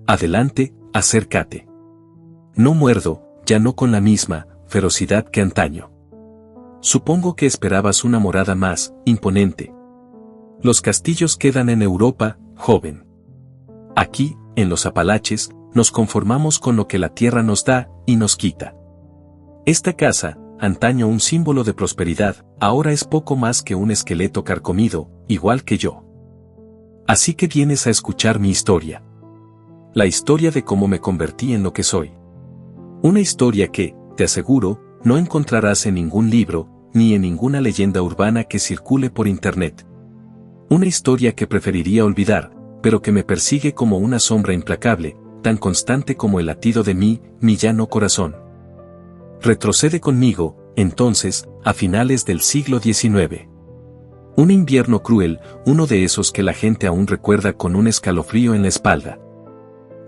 Adelante, acércate. No muerdo, ya no con la misma ferocidad que antaño. Supongo que esperabas una morada más imponente. Los castillos quedan en Europa, joven. Aquí, en los Apalaches, nos conformamos con lo que la tierra nos da y nos quita. Esta casa, antaño un símbolo de prosperidad, ahora es poco más que un esqueleto carcomido, igual que yo. Así que vienes a escuchar mi historia. La historia de cómo me convertí en lo que soy. Una historia que, te aseguro, no encontrarás en ningún libro, ni en ninguna leyenda urbana que circule por internet. Una historia que preferiría olvidar, pero que me persigue como una sombra implacable, tan constante como el latido de mi llano corazón. Retrocede conmigo, entonces, a finales del siglo XIX. Un invierno cruel, uno de esos que la gente aún recuerda con un escalofrío en la espalda.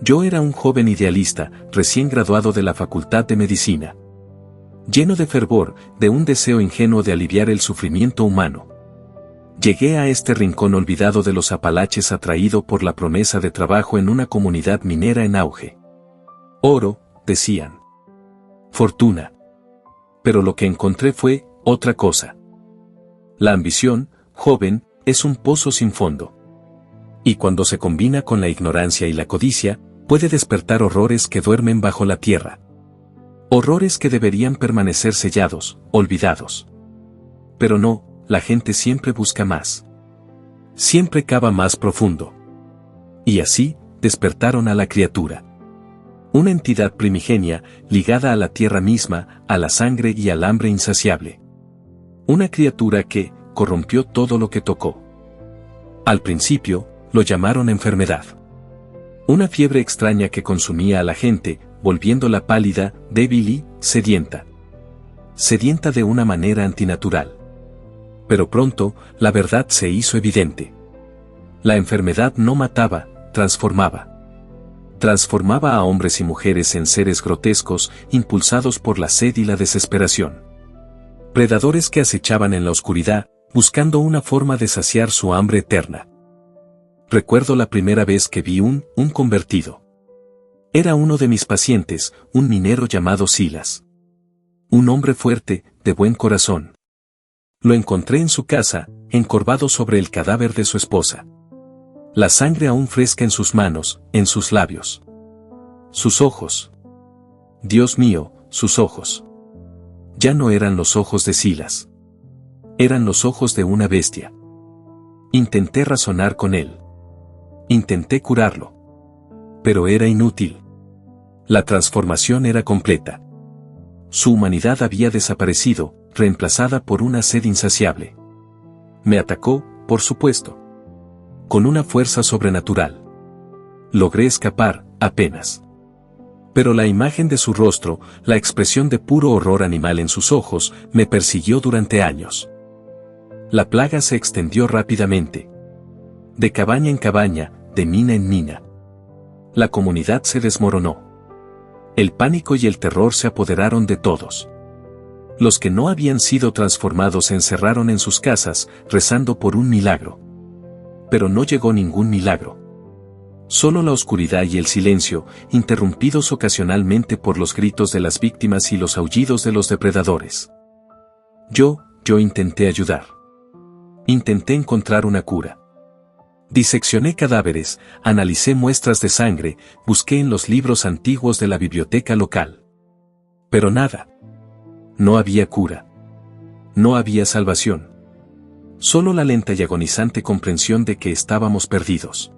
Yo era un joven idealista, recién graduado de la Facultad de Medicina. Lleno de fervor, de un deseo ingenuo de aliviar el sufrimiento humano. Llegué a este rincón olvidado de los Apalaches atraído por la promesa de trabajo en una comunidad minera en auge. Oro, decían. Fortuna. Pero lo que encontré fue otra cosa. La ambición, joven, es un pozo sin fondo. Y cuando se combina con la ignorancia y la codicia, puede despertar horrores que duermen bajo la tierra. Horrores que deberían permanecer sellados, olvidados. Pero no, la gente siempre busca más. Siempre cava más profundo. Y así, despertaron a la criatura. Una entidad primigenia, ligada a la tierra misma, a la sangre y al hambre insaciable. Una criatura que corrompió todo lo que tocó. Al principio, lo llamaron enfermedad. Una fiebre extraña que consumía a la gente, volviéndola pálida, débil y sedienta. Sedienta de una manera antinatural. Pero pronto, la verdad se hizo evidente. La enfermedad no mataba, transformaba. Transformaba a hombres y mujeres en seres grotescos, impulsados por la sed y la desesperación. Predadores que acechaban en la oscuridad, buscando una forma de saciar su hambre eterna. Recuerdo la primera vez que vi un convertido. Era uno de mis pacientes, un minero llamado Silas. Un hombre fuerte, de buen corazón. Lo encontré en su casa, encorvado sobre el cadáver de su esposa. La sangre aún fresca en sus manos, en sus labios. Sus ojos. Dios mío, sus ojos. Ya no eran los ojos de Silas. Eran los ojos de una bestia. Intenté razonar con él. Intenté curarlo. Pero era inútil. La transformación era completa. Su humanidad había desaparecido, reemplazada por una sed insaciable. Me atacó, por supuesto. Con una fuerza sobrenatural. Logré escapar, apenas. Pero la imagen de su rostro, la expresión de puro horror animal en sus ojos, me persiguió durante años. La plaga se extendió rápidamente. De cabaña en cabaña, de mina en mina. La comunidad se desmoronó. El pánico y el terror se apoderaron de todos. Los que no habían sido transformados se encerraron en sus casas, rezando por un milagro. Pero no llegó ningún milagro. Solo la oscuridad y el silencio, interrumpidos ocasionalmente por los gritos de las víctimas y los aullidos de los depredadores. Yo intenté ayudar. Intenté encontrar una cura. Diseccioné cadáveres, analicé muestras de sangre, busqué en los libros antiguos de la biblioteca local. Pero nada. No había cura. No había salvación. Solo la lenta y agonizante comprensión de que estábamos perdidos.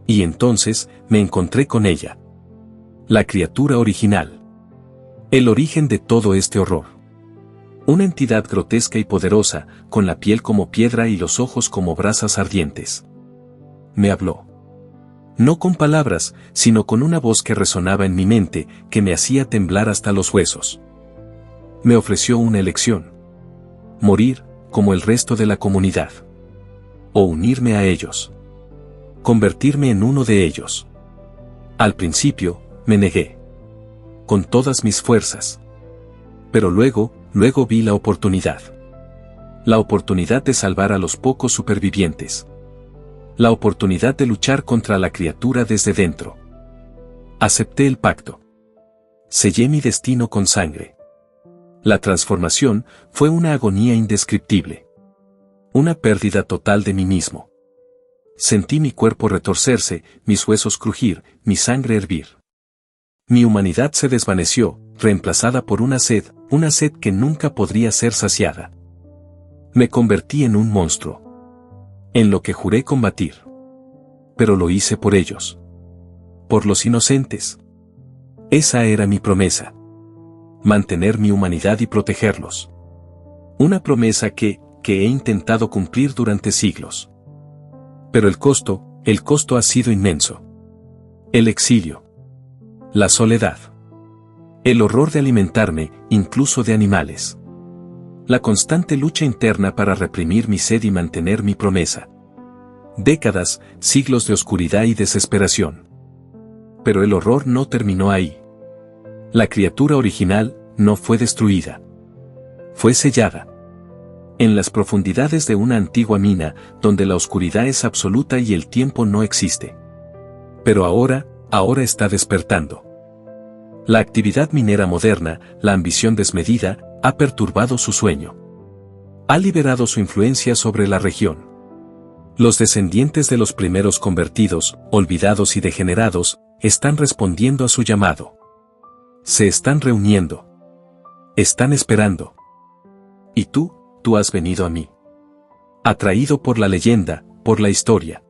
Y entonces, me encontré con ella. La criatura original. El origen de todo este horror. Una entidad grotesca y poderosa, con la piel como piedra y los ojos como brasas ardientes. Me habló. No con palabras, sino con una voz que resonaba en mi mente, que me hacía temblar hasta los huesos. Me ofreció una elección. Morir, como el resto de la comunidad. O unirme a ellos. Convertirme en uno de ellos. Al principio, me negué. Con todas mis fuerzas. Pero luego vi la oportunidad. La oportunidad de salvar a los pocos supervivientes. La oportunidad de luchar contra la criatura desde dentro. Acepté el pacto. Sellé mi destino con sangre. La transformación fue una agonía indescriptible. Una pérdida total de mí mismo. Sentí mi cuerpo retorcerse, mis huesos crujir, mi sangre hervir. Mi humanidad se desvaneció, reemplazada por una sed que nunca podría ser saciada. Me convertí en un monstruo. En lo que juré combatir. Pero lo hice por ellos. Por los inocentes. Esa era mi promesa. Mantener mi humanidad y protegerlos. Una promesa que he intentado cumplir durante siglos. Pero el costo ha sido inmenso. El exilio. La soledad. El horror de alimentarme, incluso de animales. La constante lucha interna para reprimir mi sed y mantener mi promesa. Décadas, siglos de oscuridad y desesperación. Pero el horror no terminó ahí. La criatura original no fue destruida. Fue sellada. En las profundidades de una antigua mina, donde la oscuridad es absoluta y el tiempo no existe. Pero ahora está despertando. La actividad minera moderna, la ambición desmedida, ha perturbado su sueño. Ha liberado su influencia sobre la región. Los descendientes de los primeros convertidos, olvidados y degenerados, están respondiendo a su llamado. Se están reuniendo. Están esperando. Y tú has venido a mí. Atraído por la leyenda, por la historia.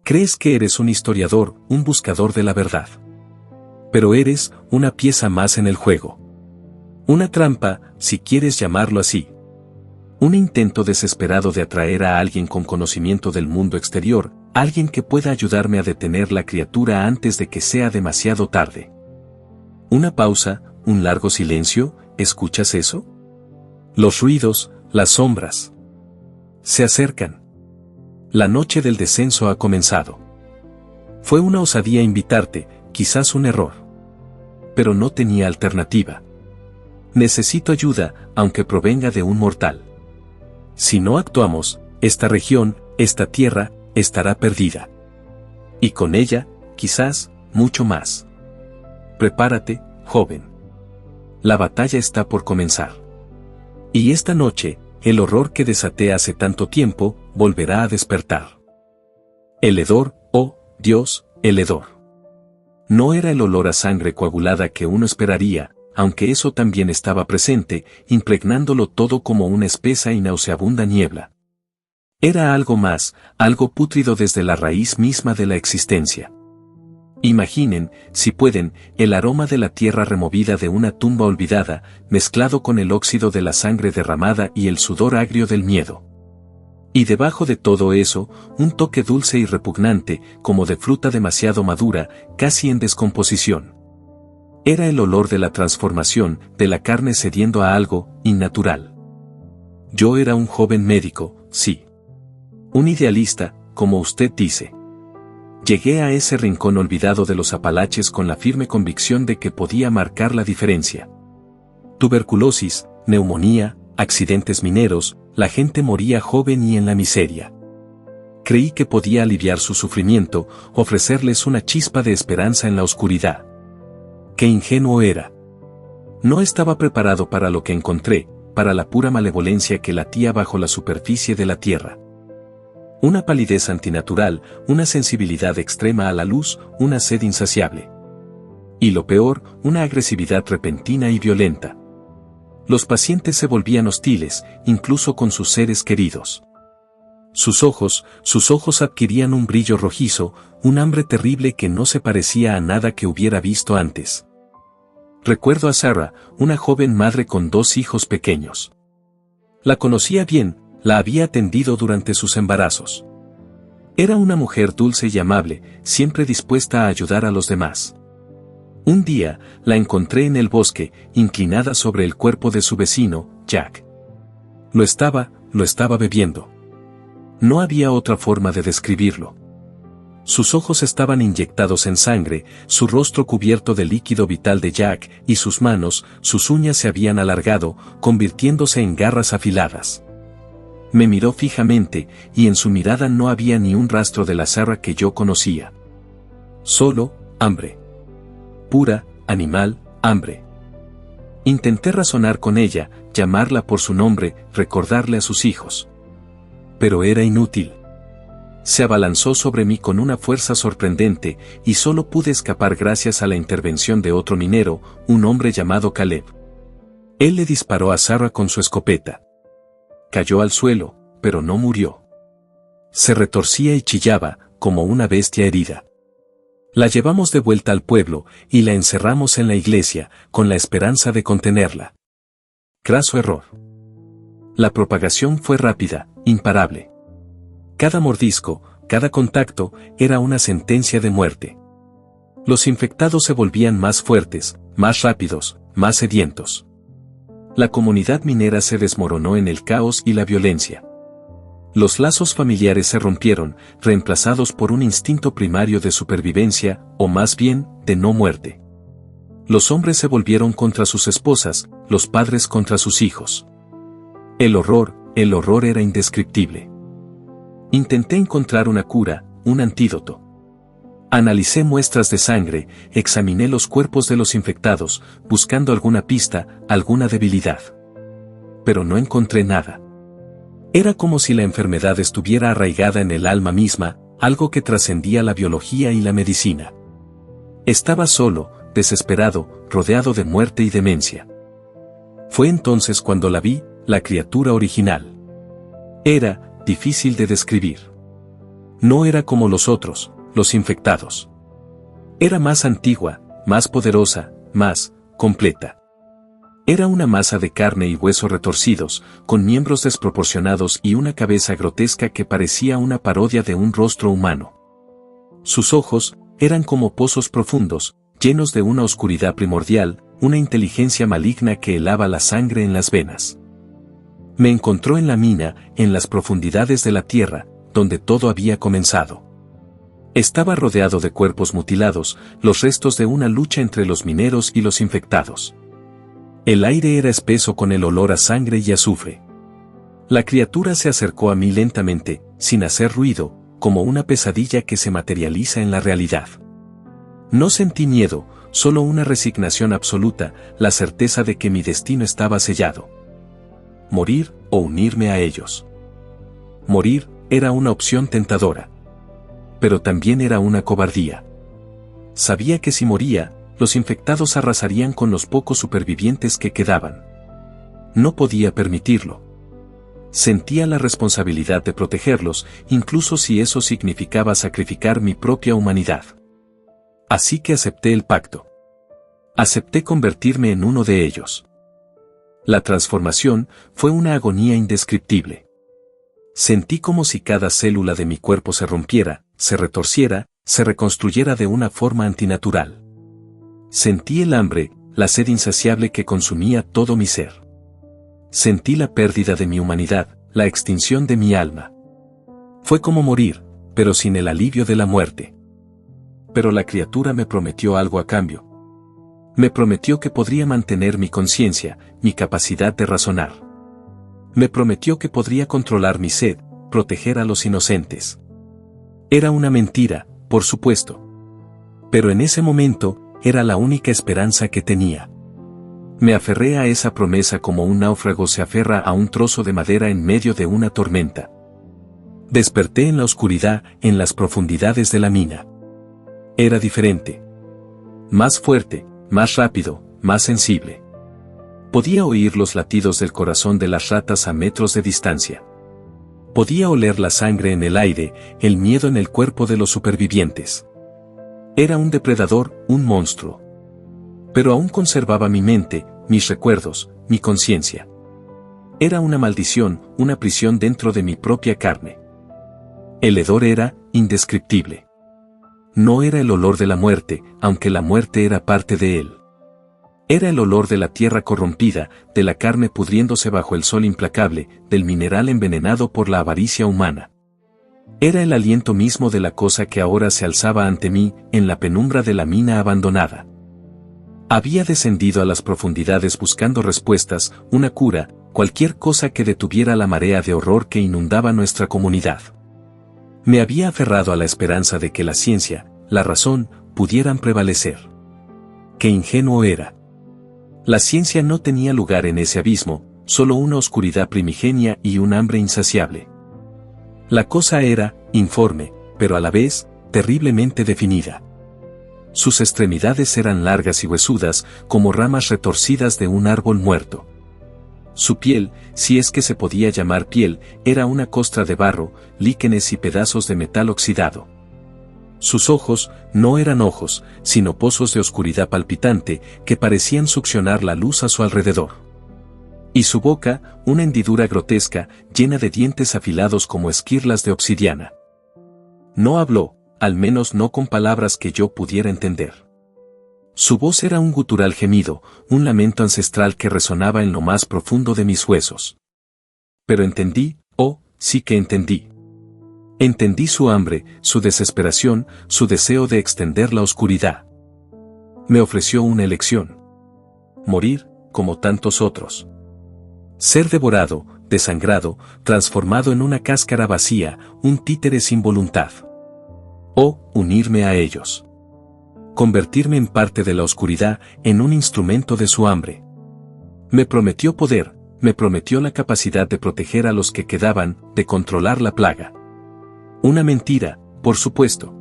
Crees que eres un historiador, un buscador de la verdad. Pero eres una pieza más en el juego. Una trampa, si quieres llamarlo así. Un intento desesperado de atraer a alguien con conocimiento del mundo exterior, alguien que pueda ayudarme a detener la criatura antes de que sea demasiado tarde. Una pausa, un largo silencio, ¿escuchas eso? Los ruidos, las sombras. Se acercan. La noche del descenso ha comenzado. Fue una osadía invitarte, quizás un error. Pero no tenía alternativa. Necesito ayuda, aunque provenga de un mortal. Si no actuamos, esta región, esta tierra, estará perdida. Y con ella, quizás, mucho más. Prepárate, joven. La batalla está por comenzar. Y esta noche, el horror que desaté hace tanto tiempo, volverá a despertar. El hedor, oh, Dios, el hedor. No era el olor a sangre coagulada que uno esperaría, aunque eso también estaba presente, impregnándolo todo como una espesa y nauseabunda niebla. Era algo más, algo pútrido desde la raíz misma de la existencia. Imaginen, si pueden, el aroma de la tierra removida de una tumba olvidada, mezclado con el óxido de la sangre derramada y el sudor agrio del miedo. Y debajo de todo eso, un toque dulce y repugnante, como de fruta demasiado madura, casi en descomposición. Era el olor de la transformación, de la carne cediendo a algo innatural. Yo era un joven médico, sí. Un idealista, como usted dice. Llegué a ese rincón olvidado de los Apalaches con la firme convicción de que podía marcar la diferencia. Tuberculosis, neumonía, accidentes mineros, la gente moría joven y en la miseria. Creí que podía aliviar su sufrimiento, ofrecerles una chispa de esperanza en la oscuridad. ¡Qué ingenuo era! No estaba preparado para lo que encontré, para la pura malevolencia que latía bajo la superficie de la tierra. Una palidez antinatural, una sensibilidad extrema a la luz, una sed insaciable. Y lo peor, una agresividad repentina y violenta. Los pacientes se volvían hostiles, incluso con sus seres queridos. Sus ojos adquirían un brillo rojizo, un hambre terrible que no se parecía a nada que hubiera visto antes. Recuerdo a Sarah, una joven madre con 2 hijos pequeños. La conocía bien, la había atendido durante sus embarazos. Era una mujer dulce y amable, siempre dispuesta a ayudar a los demás. Un día, la encontré en el bosque, inclinada sobre el cuerpo de su vecino, Jack. Lo estaba bebiendo. No había otra forma de describirlo. Sus ojos estaban inyectados en sangre, su rostro cubierto de líquido vital de Jack, y sus manos, sus uñas se habían alargado, convirtiéndose en garras afiladas. Me miró fijamente, y en su mirada no había ni un rastro de la Sarah que yo conocía. Solo, hambre. pura, animal, hambre. Intenté razonar con ella, llamarla por su nombre, recordarle a sus hijos. Pero era inútil. Se abalanzó sobre mí con una fuerza sorprendente, y solo pude escapar gracias a la intervención de otro minero, un hombre llamado Caleb. Él le disparó a Sarah con su escopeta. Cayó al suelo, pero no murió. Se retorcía y chillaba, como una bestia herida. La llevamos de vuelta al pueblo, y la encerramos en la iglesia, con la esperanza de contenerla. Craso error. La propagación fue rápida, imparable. Cada mordisco, cada contacto, era una sentencia de muerte. Los infectados se volvían más fuertes, más rápidos, más sedientos. La comunidad minera se desmoronó en el caos y la violencia. Los lazos familiares se rompieron, reemplazados por un instinto primario de supervivencia, o más bien, de no muerte. Los hombres se volvieron contra sus esposas, los padres contra sus hijos. El horror era indescriptible. Intenté encontrar una cura, un antídoto. Analicé muestras de sangre, examiné los cuerpos de los infectados, buscando alguna pista, alguna debilidad. Pero no encontré nada. Era como si la enfermedad estuviera arraigada en el alma misma, algo que trascendía la biología y la medicina. Estaba solo, desesperado, rodeado de muerte y demencia. Fue entonces cuando la vi, la criatura original. Era difícil de describir. No era como los otros, los infectados. Era más antigua, más poderosa, más completa. Era una masa de carne y hueso retorcidos, con miembros desproporcionados y una cabeza grotesca que parecía una parodia de un rostro humano. Sus ojos eran como pozos profundos, llenos de una oscuridad primordial, una inteligencia maligna que helaba la sangre en las venas. Me encontró en la mina, en las profundidades de la tierra, donde todo había comenzado. Estaba rodeado de cuerpos mutilados, los restos de una lucha entre los mineros y los infectados. El aire era espeso con el olor a sangre y azufre. La criatura se acercó a mí lentamente, sin hacer ruido, como una pesadilla que se materializa en la realidad. No sentí miedo, solo una resignación absoluta, la certeza de que mi destino estaba sellado. Morir o unirme a ellos. Morir era una opción tentadora. Pero también era una cobardía. Sabía que si moría, los infectados arrasarían con los pocos supervivientes que quedaban. No podía permitirlo. Sentía la responsabilidad de protegerlos, incluso si eso significaba sacrificar mi propia humanidad. Así que acepté el pacto. Acepté convertirme en uno de ellos. La transformación fue una agonía indescriptible. Sentí como si cada célula de mi cuerpo se rompiera, se retorciera, se reconstruyera de una forma antinatural. Sentí el hambre, la sed insaciable que consumía todo mi ser. Sentí la pérdida de mi humanidad, la extinción de mi alma. Fue como morir, pero sin el alivio de la muerte. Pero la criatura me prometió algo a cambio. Me prometió que podría mantener mi conciencia, mi capacidad de razonar. Me prometió que podría controlar mi sed, proteger a los inocentes. Era una mentira, por supuesto. Pero en ese momento, era la única esperanza que tenía. Me aferré a esa promesa como un náufrago se aferra a un trozo de madera en medio de una tormenta. Desperté en la oscuridad, en las profundidades de la mina. Era diferente. Más fuerte, más rápido, más sensible. Podía oír los latidos del corazón de las ratas a metros de distancia. Podía oler la sangre en el aire, el miedo en el cuerpo de los supervivientes. Era un depredador, un monstruo. Pero aún conservaba mi mente, mis recuerdos, mi conciencia. Era una maldición, una prisión dentro de mi propia carne. El hedor era indescriptible. No era el olor de la muerte, aunque la muerte era parte de él. Era el olor de la tierra corrompida, de la carne pudriéndose bajo el sol implacable, del mineral envenenado por la avaricia humana. Era el aliento mismo de la cosa que ahora se alzaba ante mí, en la penumbra de la mina abandonada. Había descendido a las profundidades buscando respuestas, una cura, cualquier cosa que detuviera la marea de horror que inundaba nuestra comunidad. Me había aferrado a la esperanza de que la ciencia, la razón, pudieran prevalecer. qué ingenuo era. La ciencia no tenía lugar en ese abismo, solo una oscuridad primigenia y un hambre insaciable. La cosa era, informe, pero a la vez, terriblemente definida. Sus extremidades eran largas y huesudas, como ramas retorcidas de un árbol muerto. Su piel, si es que se podía llamar piel, era una costra de barro, líquenes y pedazos de metal oxidado. Sus ojos no eran ojos, sino pozos de oscuridad palpitante que parecían succionar la luz a su alrededor. Y su boca, una hendidura grotesca, llena de dientes afilados como esquirlas de obsidiana. No habló, al menos no con palabras que yo pudiera entender. Su voz era un gutural gemido, un lamento ancestral que resonaba en lo más profundo de mis huesos. Pero entendí, oh, sí que entendí. Entendí su hambre, su desesperación, su deseo de extender la oscuridad. Me ofreció una elección. Morir, como tantos otros. Ser devorado, desangrado, transformado en una cáscara vacía, un títere sin voluntad. O unirme a ellos. Convertirme en parte de la oscuridad, en un instrumento de su hambre. Me prometió poder, me prometió la capacidad de proteger a los que quedaban, de controlar la plaga. Una mentira, por supuesto.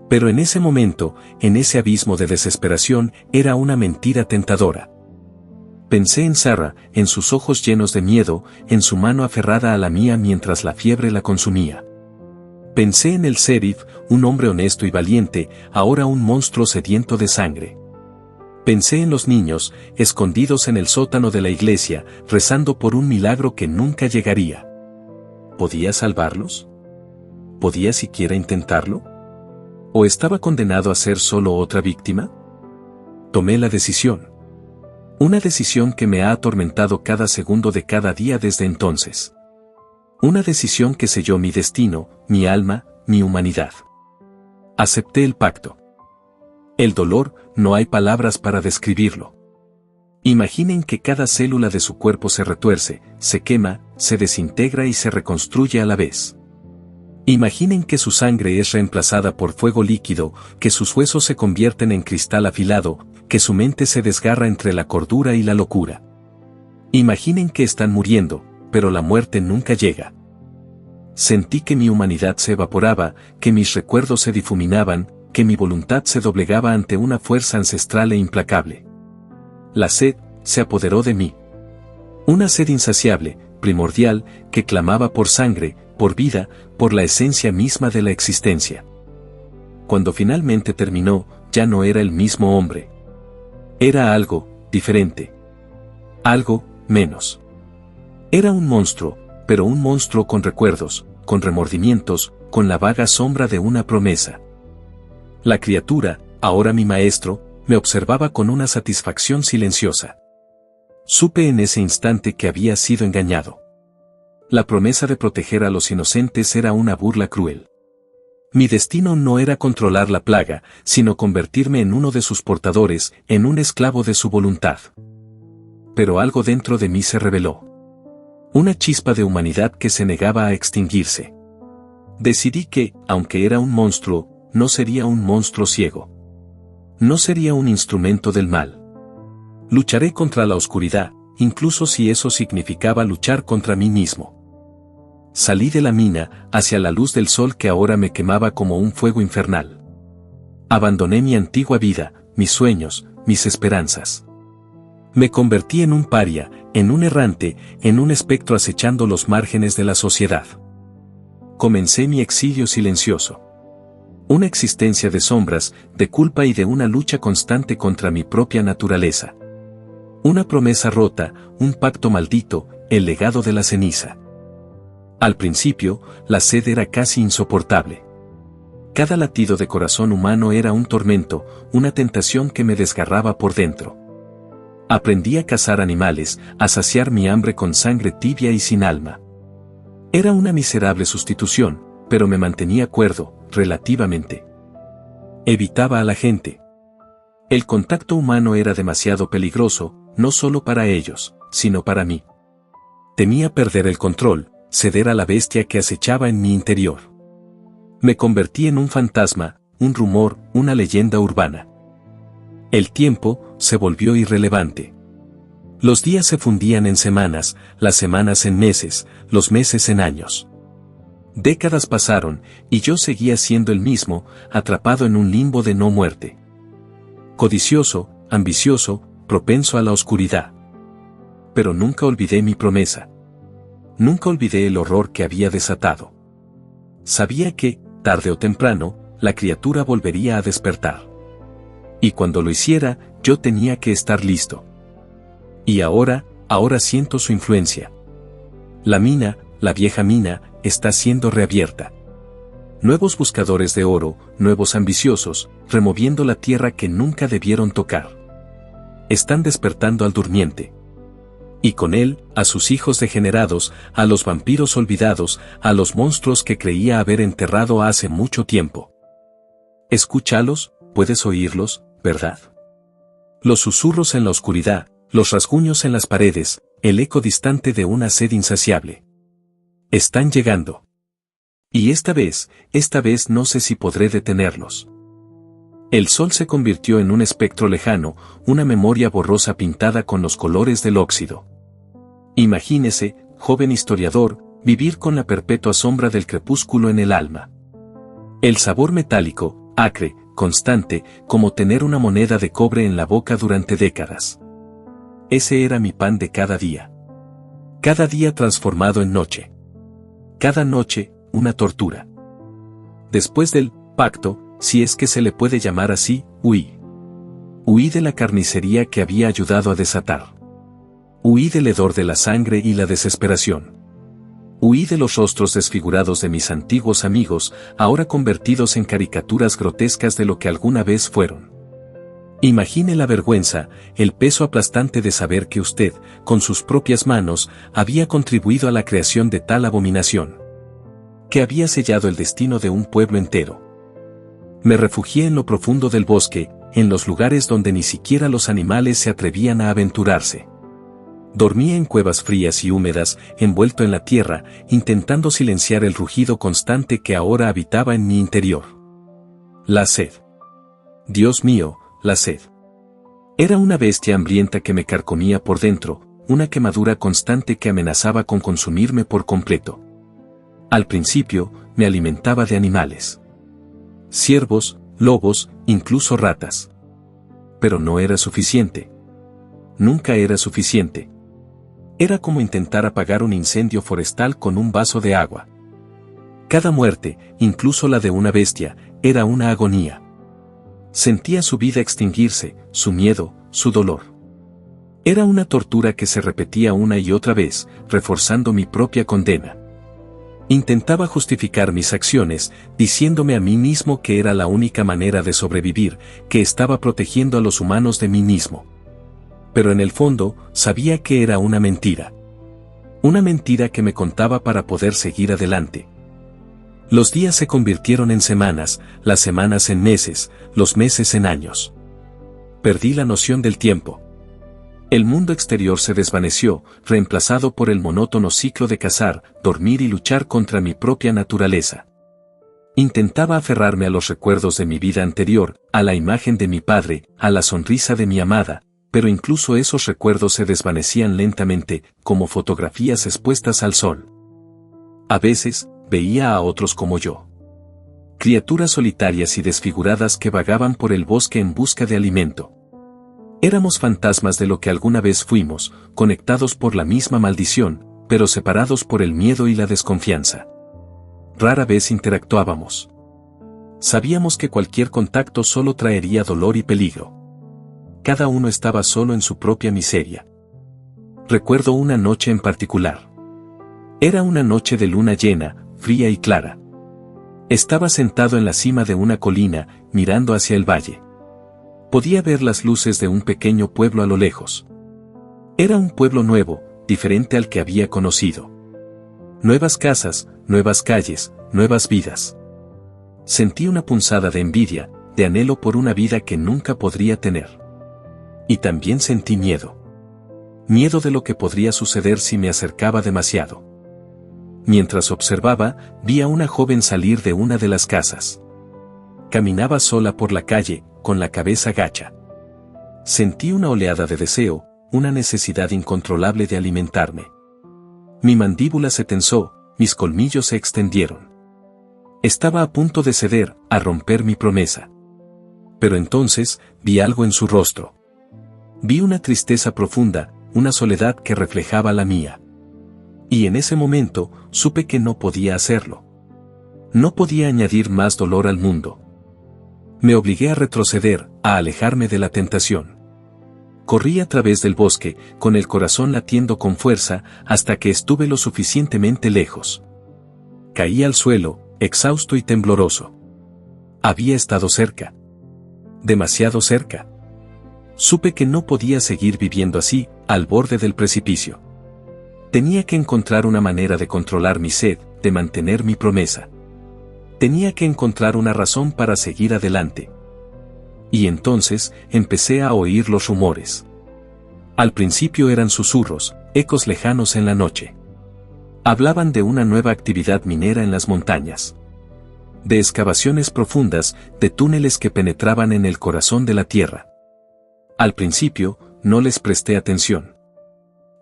Pero en ese momento, en ese abismo de desesperación, era una mentira tentadora. Pensé en Sarah, en sus ojos llenos de miedo, en su mano aferrada a la mía mientras la fiebre la consumía. Pensé en el Sheriff, un hombre honesto y valiente, ahora un monstruo sediento de sangre. Pensé en los niños, escondidos en el sótano de la iglesia, rezando por un milagro que nunca llegaría. ¿Podía salvarlos? ¿Podía siquiera intentarlo? ¿O estaba condenado a ser solo otra víctima? Tomé la decisión. Una decisión que me ha atormentado cada segundo de cada día desde entonces. Una decisión que selló mi destino, mi alma, mi humanidad. Acepté el pacto. El dolor, no hay palabras para describirlo. Imaginen que cada célula de su cuerpo se retuerce, se quema, se desintegra y se reconstruye a la vez. Imaginen que su sangre es reemplazada por fuego líquido, que sus huesos se convierten en cristal afilado, que su mente se desgarra entre la cordura y la locura. Imaginen que están muriendo, pero la muerte nunca llega. Sentí que mi humanidad se evaporaba, que mis recuerdos se difuminaban, que mi voluntad se doblegaba ante una fuerza ancestral e implacable. La sed se apoderó de mí. Una sed insaciable, primordial, que clamaba por sangre, por vida, por la esencia misma de la existencia. Cuando finalmente terminó, ya no era el mismo hombre. Era algo diferente. Algo menos. Era un monstruo, pero un monstruo con recuerdos, con remordimientos, con la vaga sombra de una promesa. La criatura, ahora mi maestro, me observaba con una satisfacción silenciosa. Supe en ese instante que había sido engañado. La promesa de proteger a los inocentes era una burla cruel. Mi destino no era controlar la plaga, sino convertirme en uno de sus portadores, en un esclavo de su voluntad. Pero algo dentro de mí se rebeló. Una chispa de humanidad que se negaba a extinguirse. Decidí que, aunque era un monstruo, no sería un monstruo ciego. No sería un instrumento del mal. Lucharé contra la oscuridad, incluso si eso significaba luchar contra mí mismo. Salí de la mina, hacia la luz del sol que ahora me quemaba como un fuego infernal. Abandoné mi antigua vida, mis sueños, mis esperanzas. Me convertí en un paria, en un errante, en un espectro acechando los márgenes de la sociedad. Comencé mi exilio silencioso. Una existencia de sombras, de culpa y de una lucha constante contra mi propia naturaleza. Una promesa rota, un pacto maldito, el legado de la ceniza. Al principio, la sed era casi insoportable. Cada latido de corazón humano era un tormento, una tentación que me desgarraba por dentro. Aprendí a cazar animales, a saciar mi hambre con sangre tibia y sin alma. Era una miserable sustitución, pero me mantenía cuerdo, relativamente. Evitaba a la gente. El contacto humano era demasiado peligroso, no solo para ellos, sino para mí. Temía perder el control, ceder a la bestia que acechaba en mi interior. Me convertí en un fantasma, un rumor, una leyenda urbana. El tiempo se volvió irrelevante. Los días se fundían en semanas, las semanas en meses, los meses en años. Décadas pasaron, y yo seguía siendo el mismo, atrapado en un limbo de no muerte. Codicioso, ambicioso, propenso a la oscuridad. Pero nunca olvidé mi promesa. Nunca olvidé el horror que había desatado. Sabía que, tarde o temprano, la criatura volvería a despertar. Y cuando lo hiciera, yo tenía que estar listo. Y ahora siento su influencia. La mina, la vieja mina, está siendo reabierta. Nuevos buscadores de oro, nuevos ambiciosos, removiendo la tierra que nunca debieron tocar. Están despertando al durmiente. Y con él, a sus hijos degenerados, a los vampiros olvidados, a los monstruos que creía haber enterrado hace mucho tiempo. Escúchalos, puedes oírlos, ¿verdad? Los susurros en la oscuridad, los rasguños en las paredes, el eco distante de una sed insaciable. Están llegando. Y esta vez no sé si podré detenerlos. El sol se convirtió en un espectro lejano, una memoria borrosa pintada con los colores del óxido. Imagínese, joven historiador, vivir con la perpetua sombra del crepúsculo en el alma. El sabor metálico, acre, constante, como tener una moneda de cobre en la boca durante décadas. Ese era mi pan de cada día. Cada día transformado en noche. Cada noche, una tortura. Después del pacto, si es que se le puede llamar así, huí. Huí de la carnicería que había ayudado a desatar. Huí del hedor de la sangre y la desesperación. Huí de los rostros desfigurados de mis antiguos amigos, ahora convertidos en caricaturas grotescas de lo que alguna vez fueron. Imagine la vergüenza, el peso aplastante de saber que usted, con sus propias manos, había contribuido a la creación de tal abominación. Que había sellado el destino de un pueblo entero. Me refugié en lo profundo del bosque, en los lugares donde ni siquiera los animales se atrevían a aventurarse. Dormía en cuevas frías y húmedas, envuelto en la tierra, intentando silenciar el rugido constante que ahora habitaba en mi interior. La sed. Dios mío, la sed. Era una bestia hambrienta que me carcomía por dentro, una quemadura constante que amenazaba con consumirme por completo. Al principio, me alimentaba de animales. Ciervos, lobos, incluso ratas. Pero no era suficiente. Nunca era suficiente. Era como intentar apagar un incendio forestal con un vaso de agua. Cada muerte, incluso la de una bestia, era una agonía. Sentía su vida extinguirse, su miedo, su dolor. Era una tortura que se repetía una y otra vez, reforzando mi propia condena. Intentaba justificar mis acciones, diciéndome a mí mismo que era la única manera de sobrevivir, que estaba protegiendo a los humanos de mí mismo. Pero en el fondo, sabía que era una mentira. Una mentira que me contaba para poder seguir adelante. Los días se convirtieron en semanas, las semanas en meses, los meses en años. Perdí la noción del tiempo. El mundo exterior se desvaneció, reemplazado por el monótono ciclo de cazar, dormir y luchar contra mi propia naturaleza. Intentaba aferrarme a los recuerdos de mi vida anterior, a la imagen de mi padre, a la sonrisa de mi amada, pero incluso esos recuerdos se desvanecían lentamente, como fotografías expuestas al sol. A veces, veía a otros como yo. Criaturas solitarias y desfiguradas que vagaban por el bosque en busca de alimento. Éramos fantasmas de lo que alguna vez fuimos, conectados por la misma maldición, pero separados por el miedo y la desconfianza. Rara vez interactuábamos. Sabíamos que cualquier contacto solo traería dolor y peligro. Cada uno estaba solo en su propia miseria. Recuerdo una noche en particular. Era una noche de luna llena, fría y clara. Estaba sentado en la cima de una colina, mirando hacia el valle. Podía ver las luces de un pequeño pueblo a lo lejos. Era un pueblo nuevo, diferente al que había conocido. Nuevas casas, nuevas calles, nuevas vidas. Sentí una punzada de envidia, de anhelo por una vida que nunca podría tener. Y también sentí miedo. Miedo de lo que podría suceder si me acercaba demasiado. Mientras observaba, vi a una joven salir de una de las casas. Caminaba sola por la calle, con la cabeza gacha. Sentí una oleada de deseo, una necesidad incontrolable de alimentarme. Mi mandíbula se tensó, mis colmillos se extendieron. Estaba a punto de ceder, a romper mi promesa. Pero entonces, vi algo en su rostro. Vi una tristeza profunda, una soledad que reflejaba la mía. Y en ese momento, supe que no podía hacerlo. No podía añadir más dolor al mundo. Me obligué a retroceder, a alejarme de la tentación. Corrí a través del bosque, con el corazón latiendo con fuerza, hasta que estuve lo suficientemente lejos. Caí al suelo, exhausto y tembloroso. Había estado cerca. Demasiado cerca. Supe que no podía seguir viviendo así, al borde del precipicio. Tenía que encontrar una manera de controlar mi sed, de mantener mi promesa. Tenía que encontrar una razón para seguir adelante. Y entonces, empecé a oír los rumores. Al principio eran susurros, ecos lejanos en la noche. Hablaban de una nueva actividad minera en las montañas. De excavaciones profundas, de túneles que penetraban en el corazón de la tierra. Al principio, no les presté atención.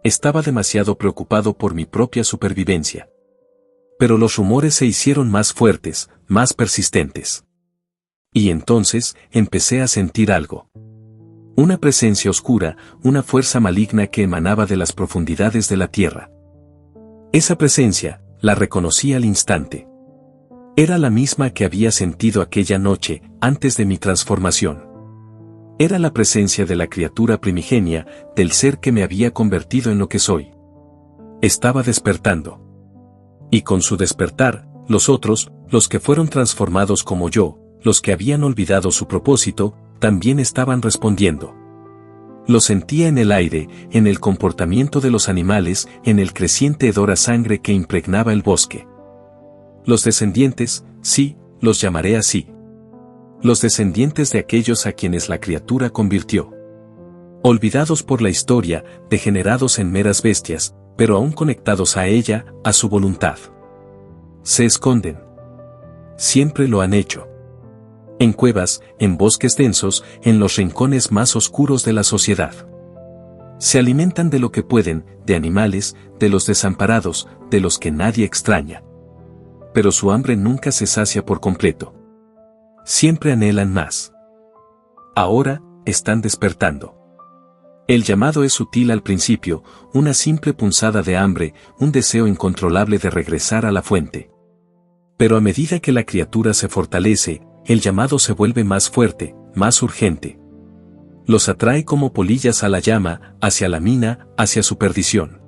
Estaba demasiado preocupado por mi propia supervivencia. Pero los rumores se hicieron más fuertes, más persistentes. Y entonces, empecé a sentir algo. Una presencia oscura, una fuerza maligna que emanaba de las profundidades de la tierra. Esa presencia, la reconocí al instante. Era la misma que había sentido aquella noche, antes de mi transformación. Era la presencia de la criatura primigenia, del ser que me había convertido en lo que soy. Estaba despertando. Y con su despertar, los otros, los que fueron transformados como yo, los que habían olvidado su propósito, también estaban respondiendo. Lo sentía en el aire, en el comportamiento de los animales, en el creciente hedor a sangre que impregnaba el bosque. Los descendientes, sí, los llamaré así. Los descendientes de aquellos a quienes la criatura convirtió. Olvidados por la historia, degenerados en meras bestias, pero aún conectados a ella, a su voluntad. Se esconden. Siempre lo han hecho. En cuevas, en bosques densos, en los rincones más oscuros de la sociedad. Se alimentan de lo que pueden, de animales, de los desamparados, de los que nadie extraña. Pero su hambre nunca se sacia por completo. Siempre anhelan más. Ahora, están despertando. El llamado es sutil al principio, una simple punzada de hambre, un deseo incontrolable de regresar a la fuente. Pero a medida que la criatura se fortalece, el llamado se vuelve más fuerte, más urgente. Los atrae como polillas a la llama, hacia la mina, hacia su perdición.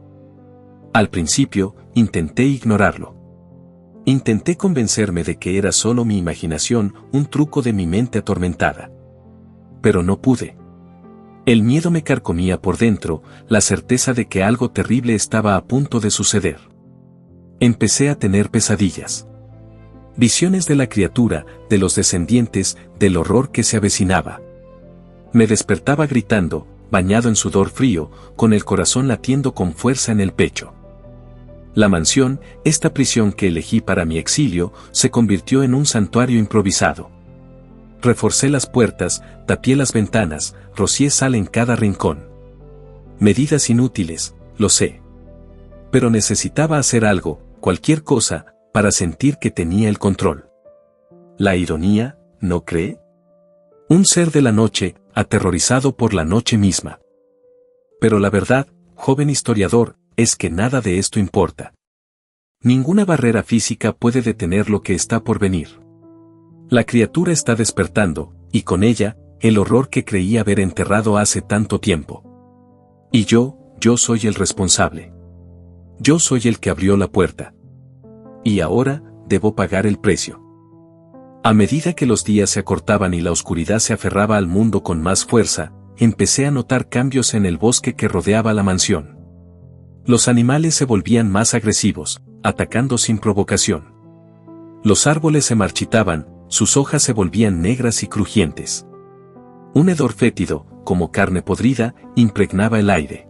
Al principio, intenté ignorarlo. Intenté convencerme de que era solo mi imaginación, un truco de mi mente atormentada. Pero no pude. El miedo me carcomía por dentro, la certeza de que algo terrible estaba a punto de suceder. Empecé a tener pesadillas. Visiones de la criatura, de los descendientes, del horror que se avecinaba. Me despertaba gritando, bañado en sudor frío, con el corazón latiendo con fuerza en el pecho. La mansión, esta prisión que elegí para mi exilio, se convirtió en un santuario improvisado. Reforcé las puertas, tapié las ventanas, rocié sal en cada rincón. Medidas inútiles, lo sé. Pero necesitaba hacer algo, cualquier cosa, para sentir que tenía el control. La ironía, ¿no cree? Un ser de la noche, aterrorizado por la noche misma. Pero la verdad, joven historiador, es que nada de esto importa. Ninguna barrera física puede detener lo que está por venir. La criatura está despertando, y con ella, el horror que creí haber enterrado hace tanto tiempo. Y yo soy el responsable. Yo soy el que abrió la puerta. Y ahora, debo pagar el precio. A medida que los días se acortaban y la oscuridad se aferraba al mundo con más fuerza, empecé a notar cambios en el bosque que rodeaba la mansión. Los animales se volvían más agresivos, atacando sin provocación. Los árboles se marchitaban, sus hojas se volvían negras y crujientes. Un hedor fétido, como carne podrida, impregnaba el aire.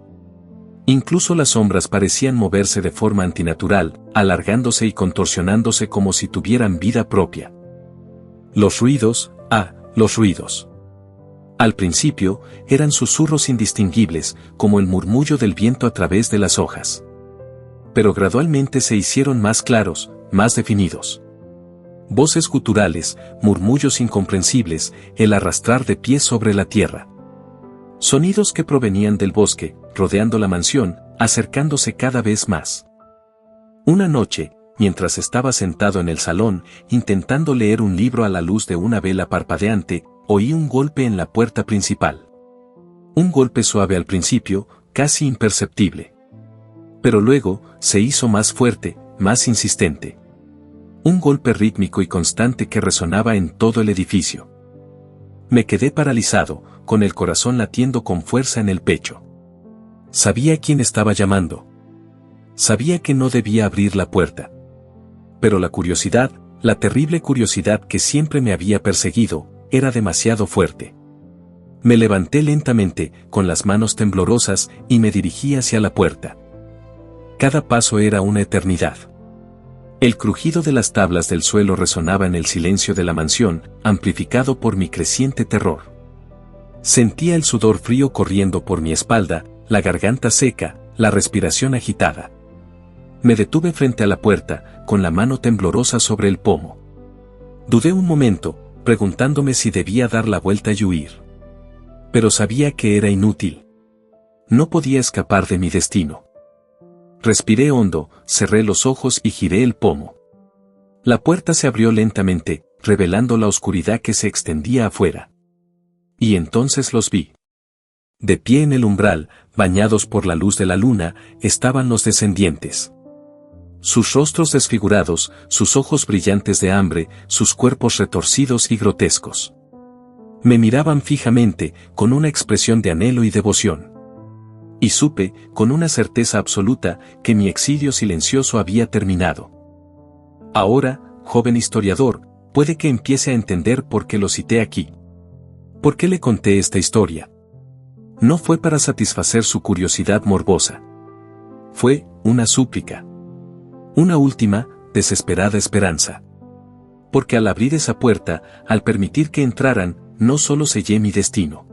Incluso las sombras parecían moverse de forma antinatural, alargándose y contorsionándose como si tuvieran vida propia. Los ruidos, los ruidos. Al principio, eran susurros indistinguibles, como el murmullo del viento a través de las hojas. Pero gradualmente se hicieron más claros, más definidos. Voces guturales, murmullos incomprensibles, el arrastrar de pies sobre la tierra. Sonidos que provenían del bosque, rodeando la mansión, acercándose cada vez más. Una noche, mientras estaba sentado en el salón, intentando leer un libro a la luz de una vela parpadeante, oí un golpe en la puerta principal. Un golpe suave al principio, casi imperceptible. Pero luego, se hizo más fuerte, más insistente. Un golpe rítmico y constante que resonaba en todo el edificio. Me quedé paralizado, con el corazón latiendo con fuerza en el pecho. Sabía quién estaba llamando. Sabía que no debía abrir la puerta. Pero la curiosidad, la terrible curiosidad que siempre me había perseguido, era demasiado fuerte. Me levanté lentamente, con las manos temblorosas, y me dirigí hacia la puerta. Cada paso era una eternidad. El crujido de las tablas del suelo resonaba en el silencio de la mansión, amplificado por mi creciente terror. Sentía el sudor frío corriendo por mi espalda, la garganta seca, la respiración agitada. Me detuve frente a la puerta, con la mano temblorosa sobre el pomo. Dudé un momento, preguntándome si debía dar la vuelta y huir. Pero sabía que era inútil. No podía escapar de mi destino. Respiré hondo, cerré los ojos y giré el pomo. La puerta se abrió lentamente, revelando la oscuridad que se extendía afuera. Y entonces los vi. De pie en el umbral, bañados por la luz de la luna, estaban los descendientes. Sus rostros desfigurados, sus ojos brillantes de hambre, sus cuerpos retorcidos y grotescos. Me miraban fijamente, con una expresión de anhelo y devoción. Y supe, con una certeza absoluta, que mi exilio silencioso había terminado. Ahora, joven historiador, puede que empiece a entender por qué lo cité aquí. ¿Por qué le conté esta historia? No fue para satisfacer su curiosidad morbosa. Fue una súplica. Una última, desesperada esperanza. Porque al abrir esa puerta, al permitir que entraran, no solo sellé mi destino.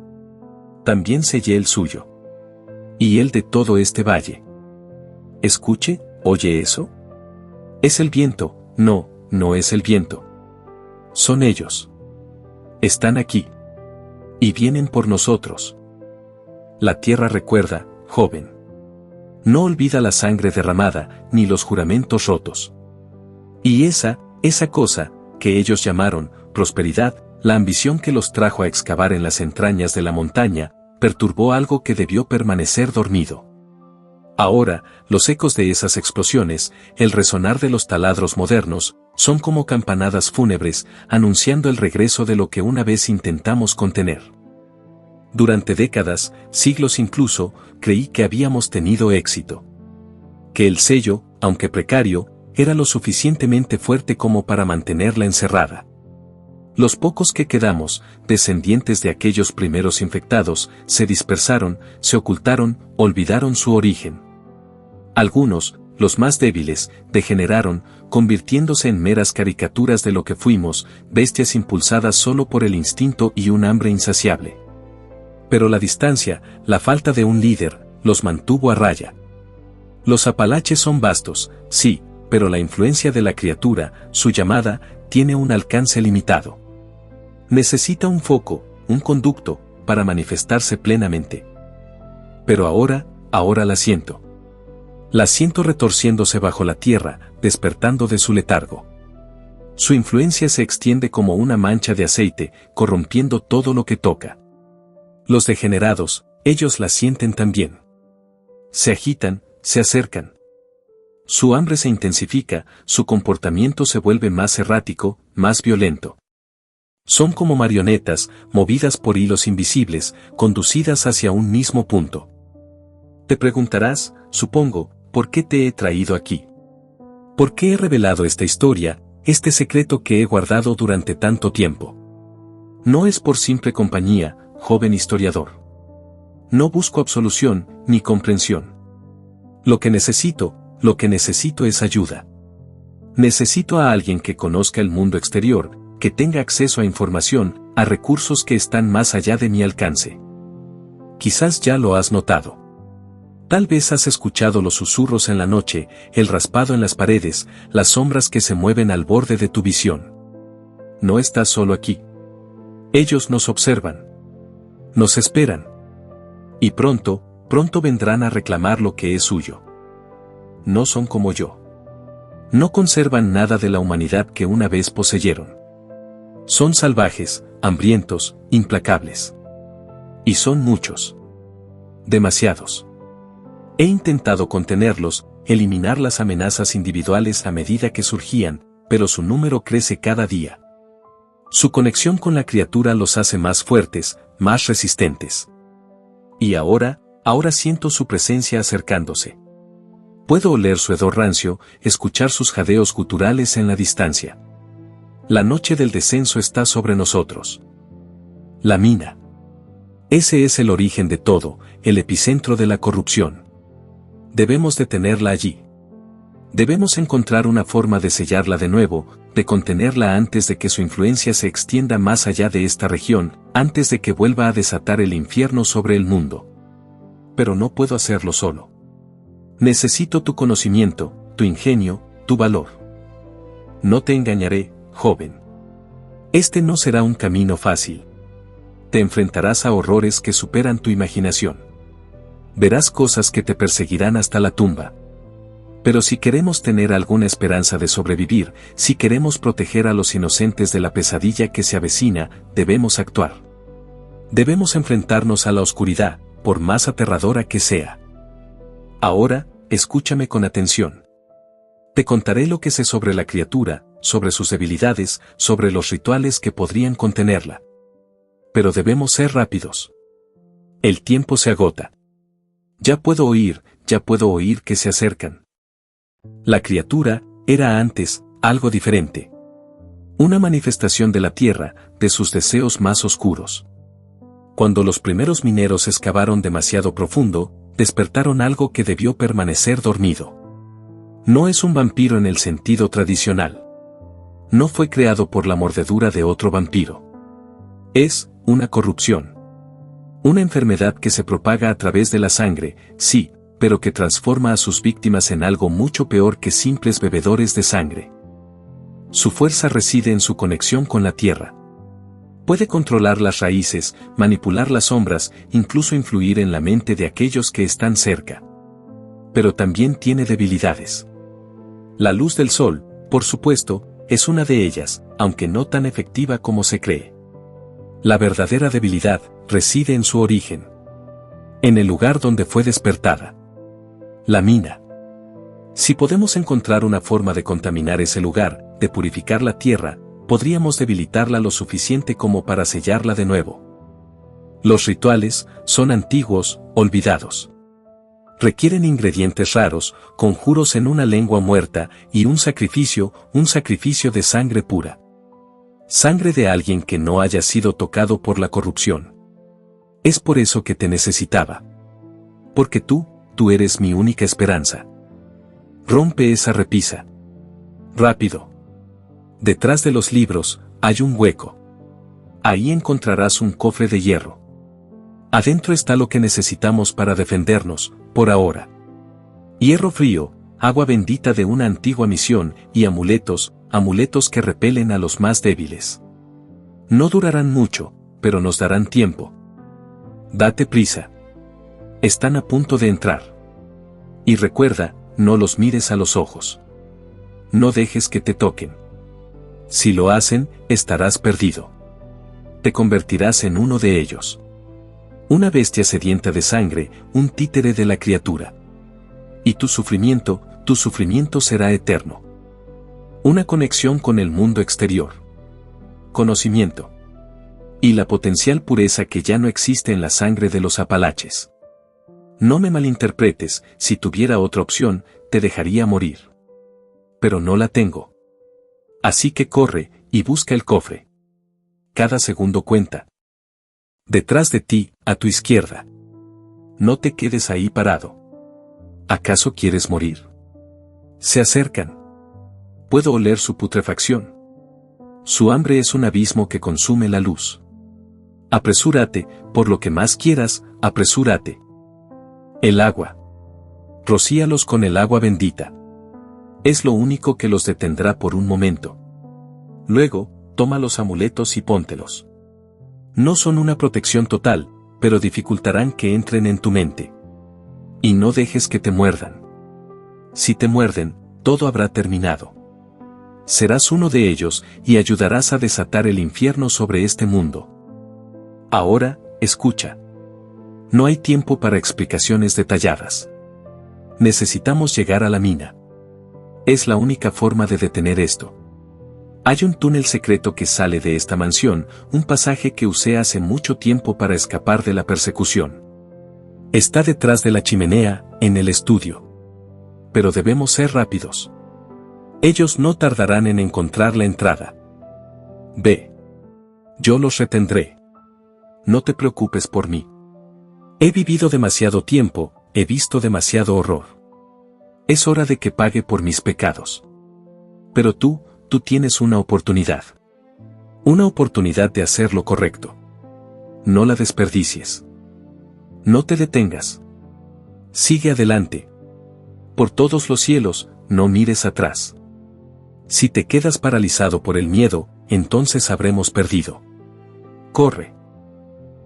También sellé el suyo. Y el de todo este valle. Escuche, ¿oye eso? Es el viento, no es el viento. Son ellos. Están aquí. Y vienen por nosotros. La tierra recuerda, joven. No olvida la sangre derramada, ni los juramentos rotos. Y esa cosa, que ellos llamaron prosperidad, la ambición que los trajo a excavar en las entrañas de la montaña, perturbó algo que debió permanecer dormido. Ahora, los ecos de esas explosiones, el resonar de los taladros modernos, son como campanadas fúnebres, anunciando el regreso de lo que una vez intentamos contener. Durante décadas, siglos incluso, creí que habíamos tenido éxito. Que el sello, aunque precario, era lo suficientemente fuerte como para mantenerla encerrada. Los pocos que quedamos, descendientes de aquellos primeros infectados, se dispersaron, se ocultaron, olvidaron su origen. Algunos, los más débiles, degeneraron, convirtiéndose en meras caricaturas de lo que fuimos, bestias impulsadas solo por el instinto y un hambre insaciable. Pero la distancia, la falta de un líder, los mantuvo a raya. Los Apalaches son vastos, sí, pero la influencia de la criatura, su llamada, tiene un alcance limitado. Necesita un foco, un conducto, para manifestarse plenamente. Pero ahora la siento. La siento retorciéndose bajo la tierra, despertando de su letargo. Su influencia se extiende como una mancha de aceite, corrompiendo todo lo que toca. Los degenerados, ellos la sienten también. Se agitan, se acercan. Su hambre se intensifica, su comportamiento se vuelve más errático, más violento. Son como marionetas, movidas por hilos invisibles, conducidas hacia un mismo punto. Te preguntarás, supongo, ¿por qué te he traído aquí? ¿Por qué he revelado esta historia, este secreto que he guardado durante tanto tiempo? No es por simple compañía, joven historiador. No busco absolución, ni comprensión. Lo que necesito es ayuda. Necesito a alguien que conozca el mundo exterior, que tenga acceso a información, a recursos que están más allá de mi alcance. Quizás ya lo has notado. Tal vez has escuchado los susurros en la noche, el raspado en las paredes, las sombras que se mueven al borde de tu visión. No estás solo aquí. Ellos nos observan. Nos esperan. Y pronto vendrán a reclamar lo que es suyo. No son como yo. No conservan nada de la humanidad que una vez poseyeron. Son salvajes, hambrientos, implacables. Y son muchos. Demasiados. He intentado contenerlos, eliminar las amenazas individuales a medida que surgían, pero su número crece cada día. Su conexión con la criatura los hace más fuertes, más resistentes. Y ahora siento su presencia acercándose. Puedo oler su hedor rancio, escuchar sus jadeos guturales en la distancia. La noche del descenso está sobre nosotros. La mina. Ese es el origen de todo, el epicentro de la corrupción. Debemos detenerla allí. Debemos encontrar una forma de sellarla de nuevo, de contenerla antes de que su influencia se extienda más allá de esta región, antes de que vuelva a desatar el infierno sobre el mundo. Pero no puedo hacerlo solo. Necesito tu conocimiento, tu ingenio, tu valor. No te engañaré, joven. Este no será un camino fácil. Te enfrentarás a horrores que superan tu imaginación. Verás cosas que te perseguirán hasta la tumba. Pero si queremos tener alguna esperanza de sobrevivir, si queremos proteger a los inocentes de la pesadilla que se avecina, debemos actuar. Debemos enfrentarnos a la oscuridad, por más aterradora que sea. Ahora, escúchame con atención. Te contaré lo que sé sobre la criatura, sobre sus debilidades, sobre los rituales que podrían contenerla. Pero debemos ser rápidos. El tiempo se agota. Ya puedo oír que se acercan. La criatura era antes algo diferente. Una manifestación de la tierra, de sus deseos más oscuros. Cuando los primeros mineros excavaron demasiado profundo, despertaron algo que debió permanecer dormido. No es un vampiro en el sentido tradicional. No fue creado por la mordedura de otro vampiro. Es una corrupción. Una enfermedad que se propaga a través de la sangre, sí, pero que transforma a sus víctimas en algo mucho peor que simples bebedores de sangre. Su fuerza reside en su conexión con la tierra. Puede controlar las raíces, manipular las sombras, incluso influir en la mente de aquellos que están cerca. Pero también tiene debilidades. La luz del sol, por supuesto, es una de ellas, aunque no tan efectiva como se cree. La verdadera debilidad reside en su origen. En el lugar donde fue despertada. La mina. Si podemos encontrar una forma de contaminar ese lugar, de purificar la tierra, podríamos debilitarla lo suficiente como para sellarla de nuevo. Los rituales son antiguos, olvidados. Requieren ingredientes raros, conjuros en una lengua muerta, y un sacrificio de sangre pura. Sangre de alguien que no haya sido tocado por la corrupción. Es por eso que te necesitaba. Porque tú eres mi única esperanza. Rompe esa repisa. Rápido. Detrás de los libros, hay un hueco. Ahí encontrarás un cofre de hierro. Adentro está lo que necesitamos para defendernos, por ahora. Hierro frío, agua bendita de una antigua misión, y amuletos que repelen a los más débiles. No durarán mucho, pero nos darán tiempo. Date prisa. Están a punto de entrar. Y recuerda, no los mires a los ojos. No dejes que te toquen. Si lo hacen, estarás perdido. Te convertirás en uno de ellos. Una bestia sedienta de sangre, un títere de la criatura. Y tu sufrimiento será eterno. Una conexión con el mundo exterior. Conocimiento. Y la potencial pureza que ya no existe en la sangre de los apalaches. No me malinterpretes, si tuviera otra opción, te dejaría morir. Pero no la tengo. Así que corre, y busca el cofre. Cada segundo cuenta. Detrás de ti, a tu izquierda. No te quedes ahí parado. ¿Acaso quieres morir? Se acercan. Puedo oler su putrefacción. Su hambre es un abismo que consume la luz. Apresúrate, por lo que más quieras, apresúrate. El agua. Rocíalos con el agua bendita. Es lo único que los detendrá por un momento. Luego, toma los amuletos y póntelos. No son una protección total, pero dificultarán que entren en tu mente. Y no dejes que te muerdan. Si te muerden, todo habrá terminado. Serás uno de ellos y ayudarás a desatar el infierno sobre este mundo. Ahora, escucha. No hay tiempo para explicaciones detalladas. Necesitamos llegar a la mina. Es la única forma de detener esto. Hay un túnel secreto que sale de esta mansión, un pasaje que usé hace mucho tiempo para escapar de la persecución. Está detrás de la chimenea, en el estudio. Pero debemos ser rápidos. Ellos no tardarán en encontrar la entrada. Ve. Yo los retendré. No te preocupes por mí. He vivido demasiado tiempo, he visto demasiado horror. Es hora de que pague por mis pecados. Pero tú tienes una oportunidad. Una oportunidad de hacer lo correcto. No la desperdicies. No te detengas. Sigue adelante. Por todos los cielos, no mires atrás. Si te quedas paralizado por el miedo, entonces habremos perdido. Corre.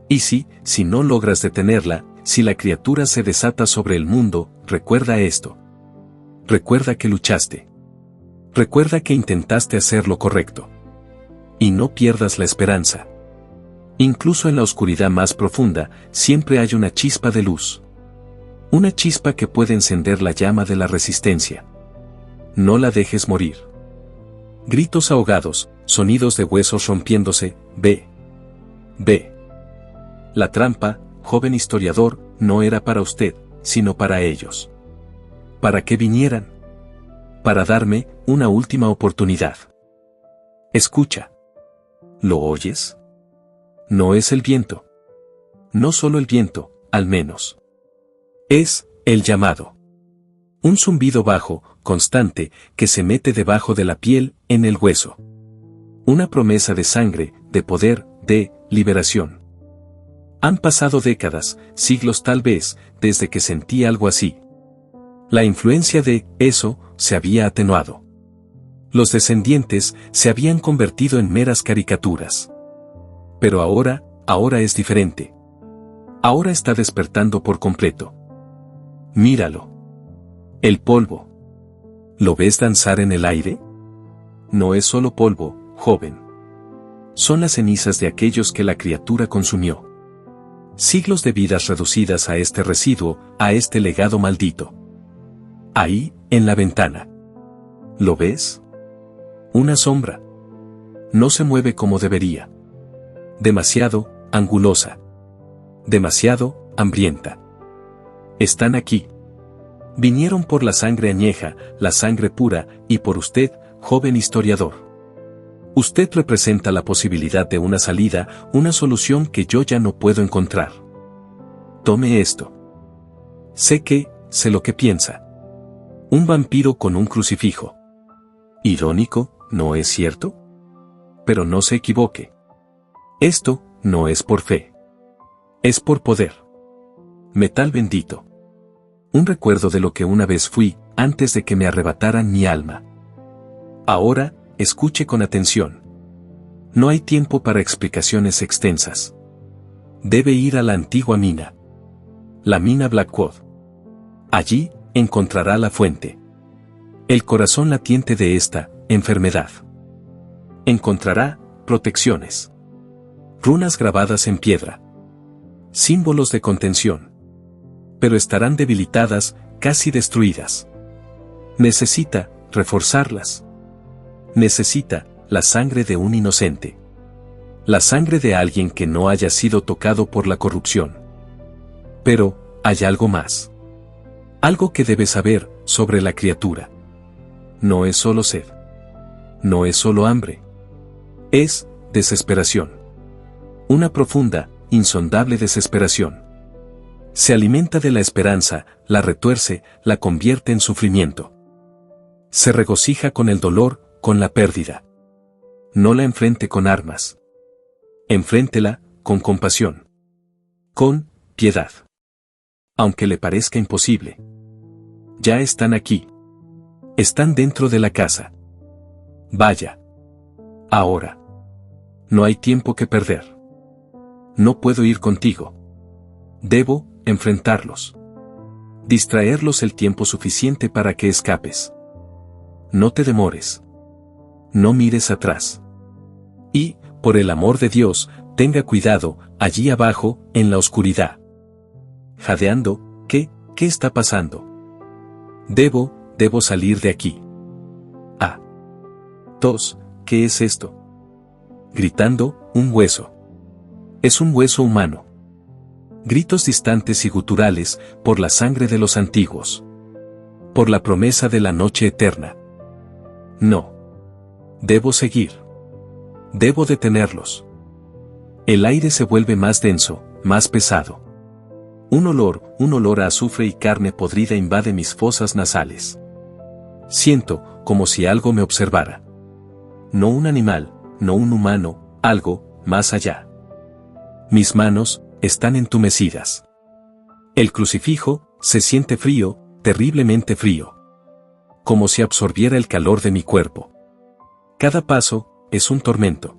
Y si no logras detenerla, si la criatura se desata sobre el mundo, recuerda esto. Recuerda que luchaste. Recuerda que intentaste hacer lo correcto. Y no pierdas la esperanza. Incluso en la oscuridad más profunda, siempre hay una chispa de luz. Una chispa que puede encender la llama de la resistencia. No la dejes morir. Gritos ahogados, sonidos de huesos rompiéndose, ve. Ve. La trampa, joven historiador, no era para usted, sino para ellos. ¿Para qué vinieran? Para darme una última oportunidad. Escucha. ¿Lo oyes? No es el viento. No solo el viento, al menos. Es el llamado. Un zumbido bajo, constante, que se mete debajo de la piel, en el hueso. Una promesa de sangre, de poder, de liberación. Han pasado décadas, siglos tal vez, desde que sentí algo así. La influencia de eso se había atenuado. Los descendientes se habían convertido en meras caricaturas. Pero ahora es diferente. Ahora está despertando por completo. Míralo. El polvo. ¿Lo ves danzar en el aire? No es solo polvo, joven. Son las cenizas de aquellos que la criatura consumió. Siglos de vidas reducidas a este residuo, a este legado maldito. Ahí, en la ventana. ¿Lo ves? Una sombra. No se mueve como debería. Demasiado angulosa. Demasiado hambrienta. Están aquí. Vinieron por la sangre añeja, la sangre pura, y por usted, joven historiador. Usted representa la posibilidad de una salida, una solución que yo ya no puedo encontrar. Tome esto. Sé lo que piensa. Un vampiro con un crucifijo. Irónico, ¿no es cierto? Pero no se equivoque. Esto no es por fe. Es por poder. Metal bendito. Un recuerdo de lo que una vez fui, antes de que me arrebataran mi alma. Ahora, escuche con atención. No hay tiempo para explicaciones extensas. Debe ir a la antigua mina. La mina Blackwood. Allí, encontrará la fuente. El corazón latiente de esta enfermedad. Encontrará protecciones. Runas grabadas en piedra. Símbolos de contención. Pero estarán debilitadas, casi destruidas. Necesita reforzarlas. Necesita la sangre de un inocente. La sangre de alguien que no haya sido tocado por la corrupción. Pero, hay algo más. Algo que debes saber sobre la criatura. No es solo sed. No es solo hambre. Es desesperación. Una profunda, insondable desesperación. Se alimenta de la esperanza, la retuerce, la convierte en sufrimiento. Se regocija con el dolor, con la pérdida. No la enfrente con armas. Enfréntela, con compasión. Con piedad. Aunque le parezca imposible. Ya están aquí. Están dentro de la casa. Vaya. Ahora. No hay tiempo que perder. No puedo ir contigo. Debo enfrentarlos. Distraerlos el tiempo suficiente para que escapes. No te demores. No mires atrás. Y, por el amor de Dios, tenga cuidado, allí abajo, en la oscuridad. Jadeando, ¿qué está pasando? Debo salir de aquí. Ah. Tos, ¿qué es esto? Gritando, un hueso. Es un hueso humano. Gritos distantes y guturales, por la sangre de los antiguos. Por la promesa de la noche eterna. No. Debo seguir. Debo detenerlos. El aire se vuelve más denso, más pesado. Un olor a azufre y carne podrida invade mis fosas nasales. Siento, como si algo me observara. No un animal, no un humano, algo, más allá. Mis manos, están entumecidas. El crucifijo, se siente frío, terriblemente frío. Como si absorbiera el calor de mi cuerpo. Cada paso, es un tormento.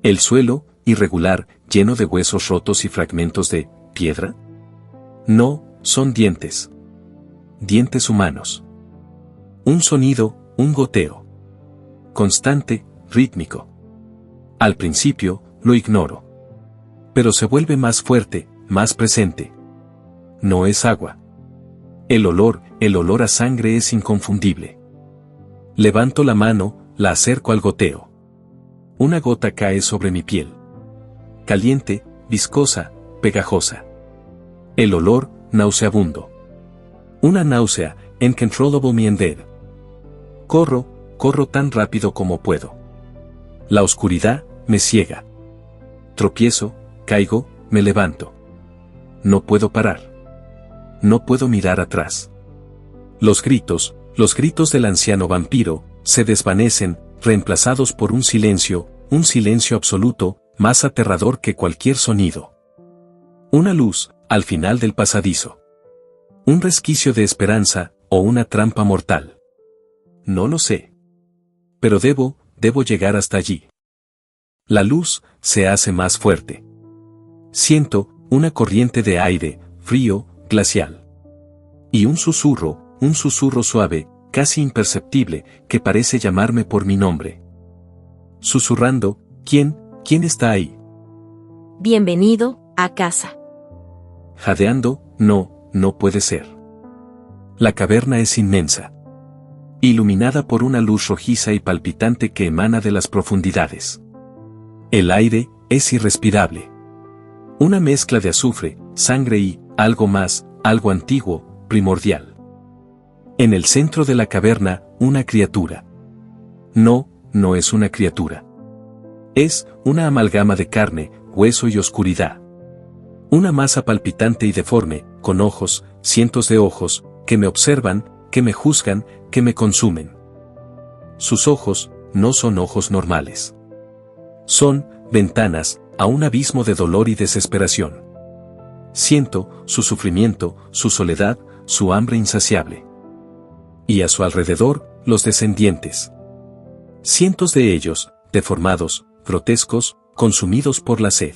El suelo, irregular, lleno de huesos rotos y fragmentos de piedra. No, son dientes. Dientes humanos. Un sonido, un goteo. Constante, rítmico. Al principio, lo ignoro. Pero se vuelve más fuerte, más presente. No es agua. El olor a sangre es inconfundible. Levanto la mano, la acerco al goteo. Una gota cae sobre mi piel. Caliente, viscosa, pegajosa. El olor, nauseabundo. Una náusea, uncontrollable me invade. Corro tan rápido como puedo. La oscuridad, me ciega. Tropiezo, caigo, me levanto. No puedo parar. No puedo mirar atrás. Los gritos del anciano vampiro, se desvanecen, reemplazados por un silencio absoluto, más aterrador que cualquier sonido. Una luz, al final del pasadizo. Un resquicio de esperanza, o una trampa mortal. No lo sé. Pero debo llegar hasta allí. La luz, se hace más fuerte. Siento, una corriente de aire, frío, glacial. Y un susurro suave, casi imperceptible, que parece llamarme por mi nombre. Susurrando, ¿quién está ahí? Bienvenido, a casa. Jadeando, no puede ser. La caverna es inmensa. Iluminada por una luz rojiza y palpitante que emana de las profundidades. El aire, es irrespirable. Una mezcla de azufre, sangre y, algo más, algo antiguo, primordial. En el centro de la caverna, una criatura. No es una criatura. Es una amalgama de carne, hueso y oscuridad. Una masa palpitante y deforme, con ojos, cientos de ojos, que me observan, que me juzgan, que me consumen. Sus ojos, no son ojos normales. Son ventanas a un abismo de dolor y desesperación. Siento su sufrimiento, su soledad, su hambre insaciable. Y a su alrededor, los descendientes. Cientos de ellos, deformados, grotescos, consumidos por la sed.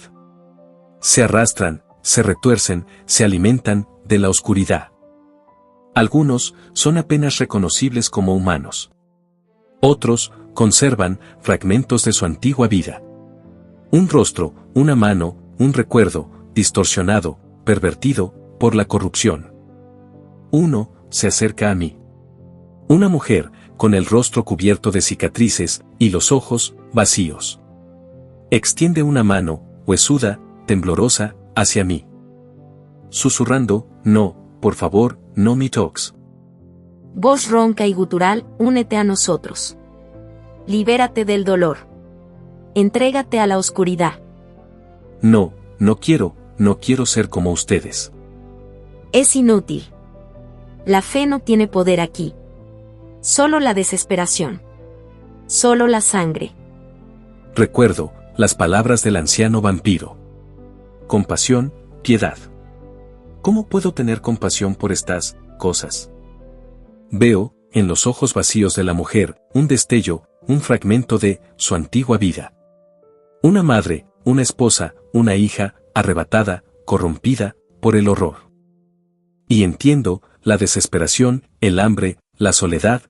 Se arrastran, se retuercen, se alimentan de la oscuridad. Algunos son apenas reconocibles como humanos. Otros conservan fragmentos de su antigua vida. Un rostro, una mano, un recuerdo, distorsionado, pervertido, por la corrupción. Uno se acerca a mí. Una mujer, con el rostro cubierto de cicatrices, y los ojos, vacíos. Extiende una mano, huesuda, temblorosa, hacia mí. Susurrando, no, por favor, no me toques. Voz ronca y gutural, únete a nosotros. Libérate del dolor. Entrégate a la oscuridad. No quiero ser como ustedes. Es inútil. La fe no tiene poder aquí. Solo la desesperación. Solo la sangre. Recuerdo las palabras del anciano vampiro. compasión, piedad. ¿Cómo puedo tener compasión por estas cosas? Veo, en los ojos vacíos de la mujer, un destello, un fragmento de su antigua vida. Una madre, una esposa, una hija, arrebatada, corrompida, por el horror. Y entiendo, la desesperación, el hambre, la soledad,